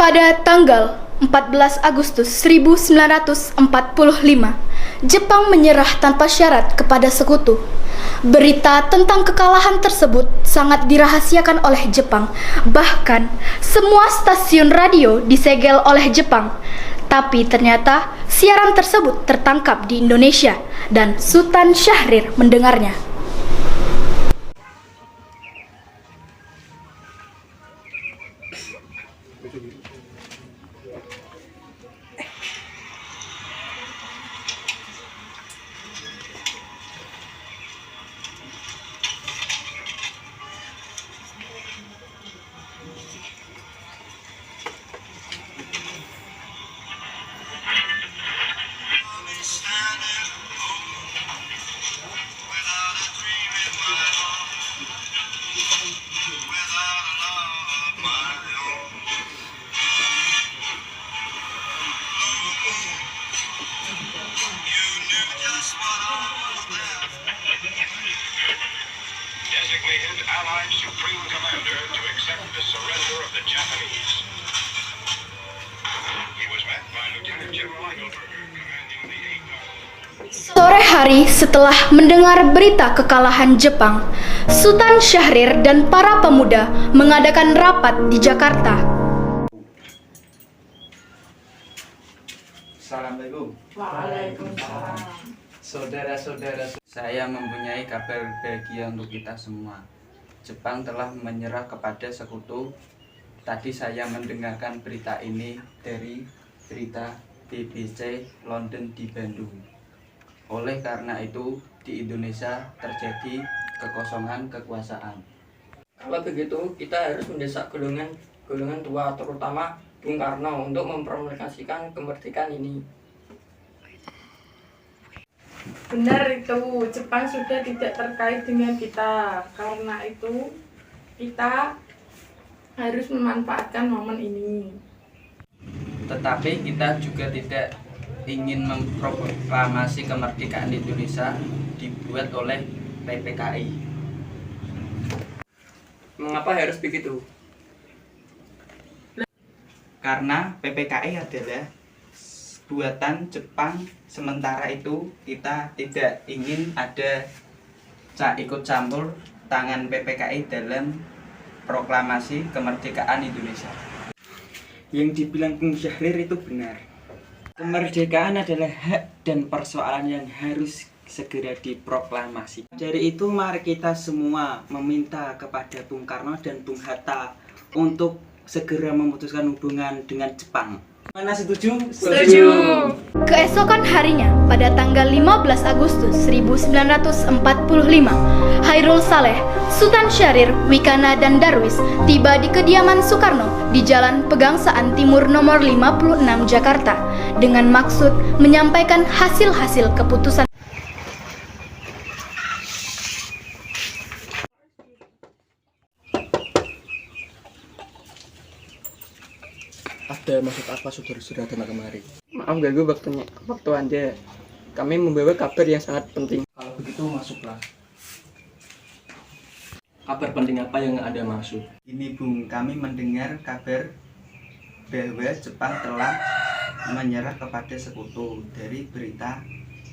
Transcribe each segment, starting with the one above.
Pada tanggal 14 Agustus 1945, Jepang menyerah tanpa syarat kepada sekutu. Berita tentang kekalahan tersebut sangat dirahasiakan oleh Jepang. Bahkan, semua stasiun radio disegel oleh Jepang. Tapi ternyata siaran tersebut tertangkap di Indonesia dan Sultan Syahrir mendengarnya. Designated Allied Supreme Commander to accept the surrender of the Japanese. He was met by Lieutenant General Eichelberger, commanding the 8th. Sore hari setelah mendengar berita kekalahan Jepang, Sultan Syahrir dan para pemuda mengadakan rapat di Jakarta. Assalamualaikum. Waalaikumsalam. Saudara-saudara, saya mempunyai kabar bahagia untuk kita semua. Jepang telah menyerah kepada sekutu. Tadi saya mendengarkan berita ini dari berita BBC London di Bandung. Oleh karena itu, di Indonesia terjadi kekosongan kekuasaan. Kalau begitu, kita harus mendesak golongan tua, terutama Bung Karno, untuk memproklamasikan kemerdekaan ini. Benar itu, Jepang sudah tidak terkait dengan kita. Karena itu, kita harus memanfaatkan momen ini. Tetapi kita juga tidak ingin memproklamasi kemerdekaan Indonesia dibuat oleh PPKI. Mengapa harus begitu? Karena PPKI adalah buatan Jepang, sementara itu kita tidak ingin ada ikut campur tangan PPKI dalam proklamasi kemerdekaan Indonesia. Yang dibilang Bung Syahrir itu benar. Kemerdekaan adalah hak dan persoalan yang harus segera diproklamasi. Dari itu mari kita semua meminta kepada Bung Karno dan Bung Hatta untuk segera memutuskan hubungan dengan Jepang. Mana setuju? Setuju. Keesokan harinya, pada tanggal 15 Agustus 1945, Hairul Saleh, Sultan Syahrir, Wikana, dan Darwis tiba di kediaman Soekarno di Jalan Pegangsaan Timur nomor 56 Jakarta dengan maksud menyampaikan hasil-hasil keputusan. Ada maksud apa saudara-saudara datang kemari? Maaf ganggu waktu Anda. Kami membawa kabar yang sangat penting. Kalau begitu masuklah. Kabar penting apa yang Anda maksud? Ini Bung, kami mendengar kabar bahwa Jepang telah menyerah kepada sekutu dari berita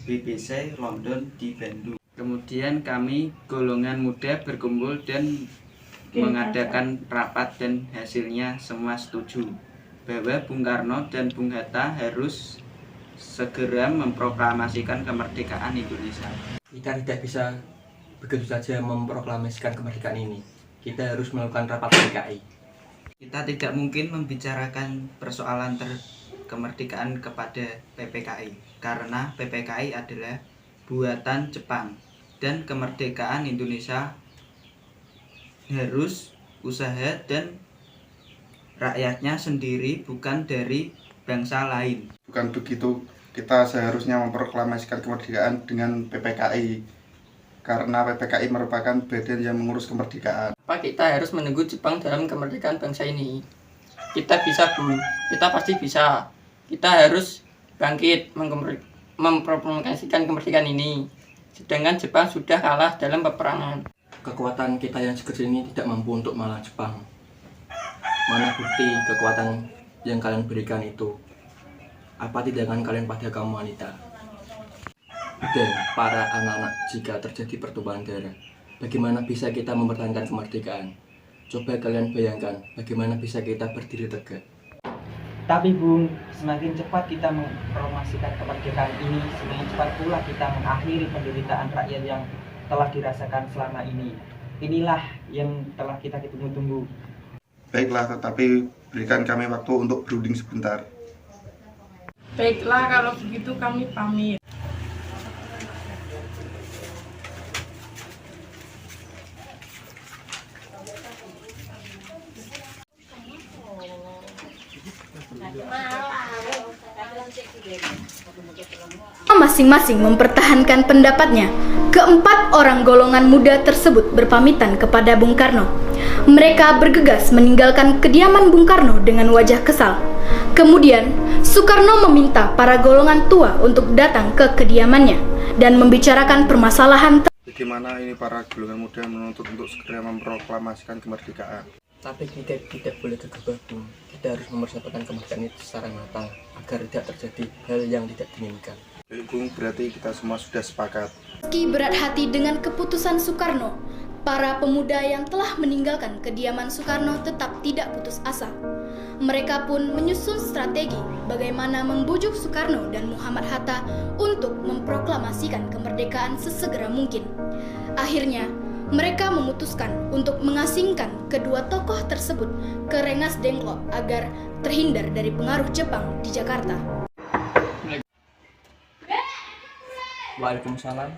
BBC London di Bandung. Kemudian kami golongan muda berkumpul dan mengadakan rapat dan hasilnya semua setuju bahwa Bung Karno dan Bung Hatta harus segera memproklamasikan kemerdekaan Indonesia. Kita tidak bisa begitu saja memproklamasikan kemerdekaan ini. Kita harus melakukan rapat PKI. Kita tidak mungkin membicarakan persoalan kemerdekaan kepada PPKI karena PPKI adalah buatan Jepang dan kemerdekaan Indonesia harus usaha dan rakyatnya sendiri, bukan dari bangsa lain. Bukan begitu, kita seharusnya memproklamasikan kemerdekaan dengan PPKI karena PPKI merupakan badan yang mengurus kemerdekaan. Apa kita harus menunggu Jepang dalam kemerdekaan bangsa ini? Kita bisa, Bung. Kita pasti bisa. Kita harus bangkit memproklamasikan kemerdekaan ini. Sedangkan Jepang sudah kalah dalam peperangan. Kekuatan kita yang sekecil ini tidak mampu untuk melawan Jepang. Mana bukti kekuatan yang kalian berikan itu, apa tindakan kalian pada kaum wanita dan para anak-anak jika terjadi pertumpahan darah? Bagaimana bisa kita mempertahankan kemerdekaan? Coba kalian bayangkan bagaimana bisa kita berdiri tegak. Tapi Bung, semakin cepat kita mempromosikan kemerdekaan ini, semakin cepat pula kita mengakhiri penderitaan rakyat yang telah dirasakan selama ini. Inilah yang telah kita tunggu-tunggu. Baiklah, tetapi berikan kami waktu untuk berunding sebentar. Baiklah, kalau begitu kami pamit. Masing-masing mempertahankan pendapatnya. Keempat orang golongan muda tersebut berpamitan kepada Bung Karno. Mereka bergegas meninggalkan kediaman Bung Karno dengan wajah kesal. Kemudian, Soekarno meminta para golongan tua untuk datang ke kediamannya dan membicarakan permasalahan. Bagaimana ini para golongan muda menuntut untuk segera memproklamasikan kemerdekaan? Tapi kita tidak boleh gegabah, Bung. Kita harus mempersiapkan kemerdekaan itu secara matang agar tidak terjadi hal yang tidak diinginkan. Baik Bung, berarti kita semua sudah sepakat. Meski berat hati dengan keputusan Soekarno, para pemuda yang telah meninggalkan kediaman Soekarno tetap tidak putus asa. Mereka pun menyusun strategi bagaimana membujuk Soekarno dan Muhammad Hatta untuk memproklamasikan kemerdekaan sesegera mungkin. Akhirnya, mereka memutuskan untuk mengasingkan kedua tokoh tersebut ke Rengas Dengklok agar terhindar dari pengaruh Jepang di Jakarta. Waalaikumsalam.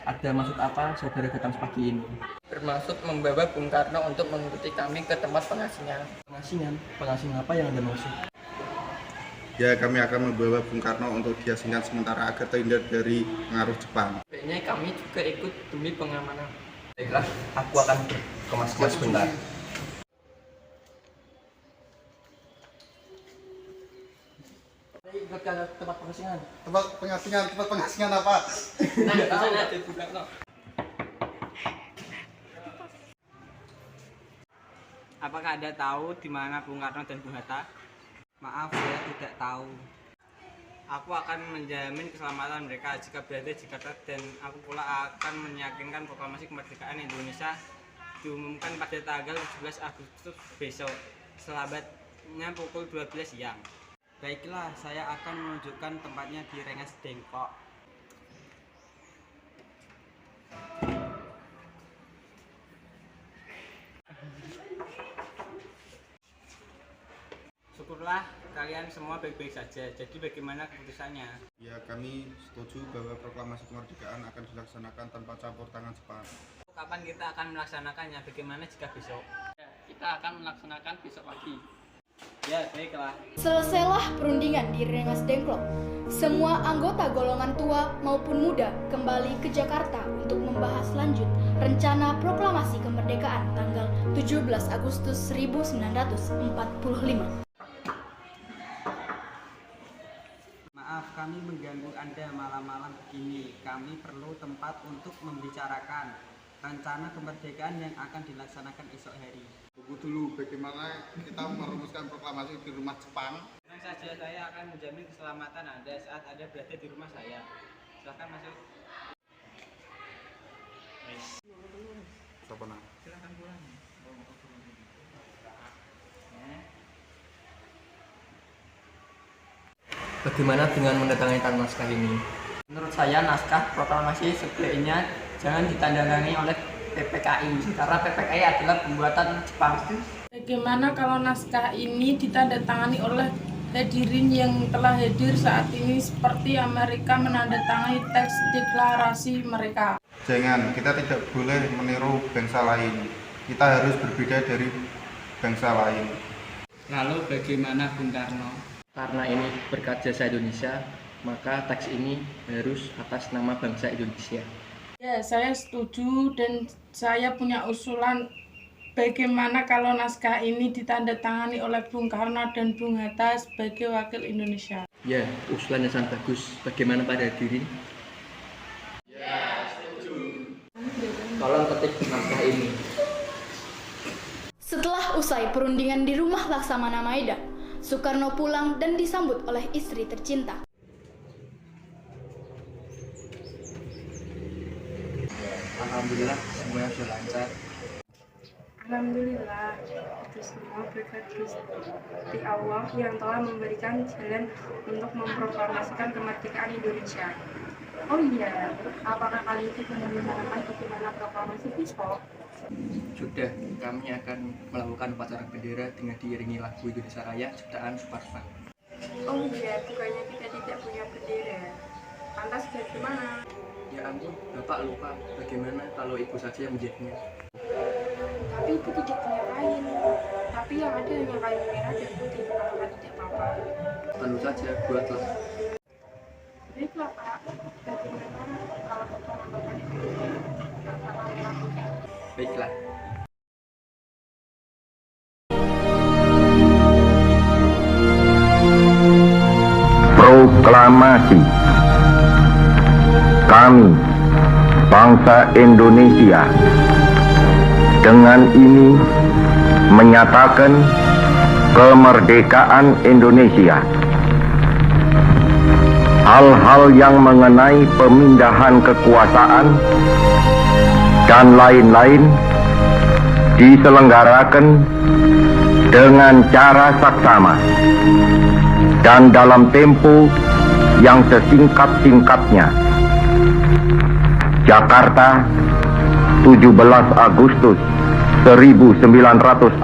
Ada maksud apa saudara datang pagi ini? Bermaksud membawa Bung Karno untuk mengikuti kami ke tempat pengasingan. Pengasingan apa yang Anda maksud? Ya, kami akan membawa Bung Karno untuk diasingkan sementara agar terhindar dari pengaruh Jepang. Sebaiknya kami juga ikut demi pengamanan. Baiklah, aku akan kemas-kemas sebentar. Ikut ke tempat pengasingan. Tempat pengasingan apa? Nah, di sana ada Bung Karno. Apakah Anda tahu di mana Bung Karno dan Bung Hatta? Maaf, saya tidak tahu. Aku akan menjamin keselamatan mereka jika berada di Jakarta, dan aku pula akan meyakinkan proklamasi kemerdekaan Indonesia diumumkan pada tanggal 17 Agustus besok, selambatnya pukul 12 siang. Baiklah, saya akan menunjukkan tempatnya di Rengas Dengklok. Syukurlah kalian semua baik-baik saja. Jadi bagaimana keputusannya? Ya, kami setuju bahwa proklamasi kemerdekaan akan dilaksanakan tanpa campur tangan Jepang. Kapan kita akan melaksanakannya? Bagaimana jika besok? Ya, kita akan melaksanakan besok pagi. Ya, baiklah. Selesailah perundingan di Rengas Dengklok. Semua anggota golongan tua maupun muda kembali ke Jakarta untuk membahas lanjut rencana proklamasi kemerdekaan tanggal 17 Agustus 1945. Maaf, kami mengganggu Anda malam-malam begini. Kami perlu tempat untuk membicarakan rencana kemerdekaan yang akan dilaksanakan esok hari. Tunggu dulu, bagaimana kita merumuskan proklamasi di rumah Jepang? Tenang saja, saya akan menjamin keselamatan Anda saat Anda berada di rumah saya. Silahkan masuk. Silahkan pulang. Bagaimana dengan mendatangkan naskah ini? Menurut saya naskah proklamasi sebaiknya jangan ditandatangani oleh PPKI karena PPKI adalah buatan Jepang. Bagaimana kalau naskah ini ditandatangani oleh hadirin yang telah hadir saat ini seperti Amerika menandatangani teks deklarasi mereka? Jangan, kita tidak boleh meniru bangsa lain. Kita harus berbeda dari bangsa lain. Lalu bagaimana Bung Karno? Karena ini berkat jasa Indonesia, maka teks ini harus atas nama bangsa Indonesia. Ya, saya setuju dan saya punya usulan bagaimana kalau naskah ini ditandatangani oleh Bung Karno dan Bung Hatta sebagai wakil Indonesia. Ya, usulan yang sangat bagus. Bagaimana pada hadirin? Tolong ketik naskah ini. Setelah usai perundingan di rumah Laksamana Maeda, Soekarno pulang dan disambut oleh istri tercinta. Alhamdulillah semuanya sudah lancar. Alhamdulillah, itu semua berkat Gusti Allah yang telah memberikan jalan untuk memproklamasikan kemerdekaan Indonesia. Oh iya, apakah kalian sudah mendengarkan bagaimana proklamasi besok? Sudah, kami akan melakukan upacara bendera dengan diiringi lagu Indonesia Raya ciptaan Suparman. Oh iya, bukannya kita tidak punya bendera. Lantas bagaimana? Ya ampun, Bapak lupa. Bagaimana kalau ibu saja yang menjadinya? Tapi itu tidak punya kain. Tapi yang ada hanya kain merah dan putih. Apakah tidak apa-apa? Tentu saja, buatlah. Baiklah Pak, bagaimana kalau Bapak itu lakukan? Baiklah. Proklamasi. Kami, bangsa Indonesia, dengan ini menyatakan kemerdekaan Indonesia. Hal-hal yang mengenai pemindahan kekuasaan dan lain-lain diselenggarakan dengan cara saksama dan dalam tempo yang sesingkat-singkatnya. Jakarta, 17 Agustus 1945,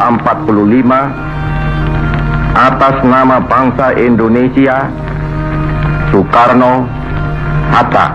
atas nama bangsa Indonesia, Soekarno, Hatta.